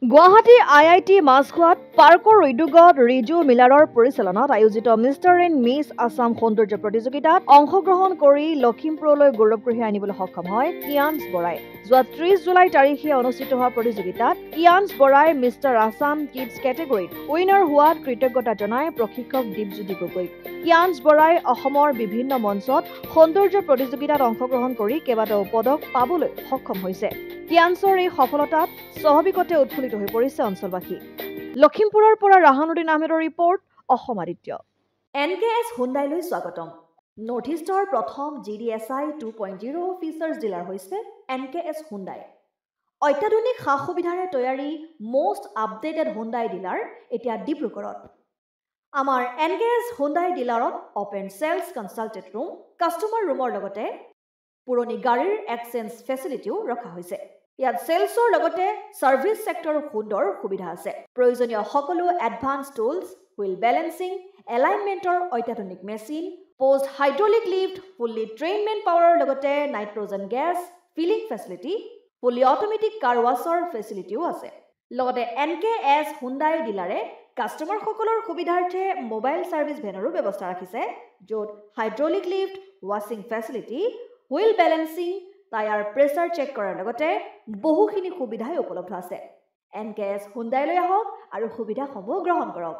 Guwahati IIT মাছখোৱাত পাৰ্কৰ উদ্যোগত ৰিজু মিলাৰৰ পৰিচালনাত আয়োজিত মিষ্টাৰ এণ্ড মিছ আছাম সৌন্দৰ্য প্ৰতিযোগিতাত অংশগ্ৰহণ কৰি লখিমপুৰলৈ গৌৰৱ কঢ়িয়াই আনিবলৈ সক্ষম হয় কিয়ানছ বৰাই। যোৱা 30 জুলাই তাৰিখে অনুষ্ঠিত হোৱা প্ৰতিযোগিতাত কিয়ানছ বৰাই মিষ্টাৰ আছাম কিডছ কেটেগৰীত উইনাৰ হোৱাত কৃতজ্ঞতা জনাই প্ৰশিক্ষক দীপজ্যোতি গগৈ। কিয়ানছ বৰাই অসমৰ বিভিন্ন মঞ্চত সৌন্দৰ্য প্ৰতিযোগিতাত অংশগ্ৰহণ কৰি কেইবাটাও পদক পাবলৈ সক্ষম হৈছে। কিয়ানছৰ এই সফলতাত স্বাভাৱিকতে উৎফুল্লিত হৈ পৰিছে অঞ্চলবাসী। লখিমপুৰৰ পৰা ৰাহানুদ্দিন আহমেদৰ ৰিপৰ্ট, অসম আদিত্য। NKS হুণ্ডাইলৈ স্বাগতম। নৰ্থ ইষ্টৰ প্ৰথম GDSI 2.0 ফিচাৰ্ছ ডিলাৰ হৈছে NKS হুণ্ডাই। অত্যাধুনিক সা সুবিধাৰে তৈয়াৰী মষ্ট আপডেটেড হুণ্ডাই ডিলাৰ এতিয়া ডিব্ৰুগড়ত। আমাৰ NKS হুণ্ডাই ডিলাৰত open sales consulted room, customer ৰুমৰ লগতে পুৰণি গাড়ীৰ এক্সচেঞ্জ ফেচিলিটিও ৰখা হৈছে। ইয়াত সেলছৰ লগতে সাৰ্ভিস সেক্টৰৰ সুন্দৰ সুবিধা আছে। প্ৰয়োজনীয় সকলো এডভান্স টুলছ, হুইল বেলেন্সিং, এলাইনমেন্টৰ অত্যাধুনিক machine, post hydraulic lift, fully trained man পাৱাৰৰ লগতে nitrogen gas filling facility, fully automatic car washer ফেচিলিটিও আছে। লগতে NKS হুণ্ডাই ডিলাৰে কাষ্টমাৰসকলৰ সুবিধাৰ্থে মোবাইল সাৰ্ভিস ভেনৰো ব্যৱস্থা ৰাখিছে, য'ত হাইড্ৰলিক লিফ্ট, ৱাছিং facility, wheel balancing, tyre pressure check কৰাৰ লগতে বহুখিনি সুবিধাই উপলব্ধ আছে। NKS হুণ্ডাইলৈ আহক আৰু সুবিধাসমূহ গ্ৰহণ কৰক।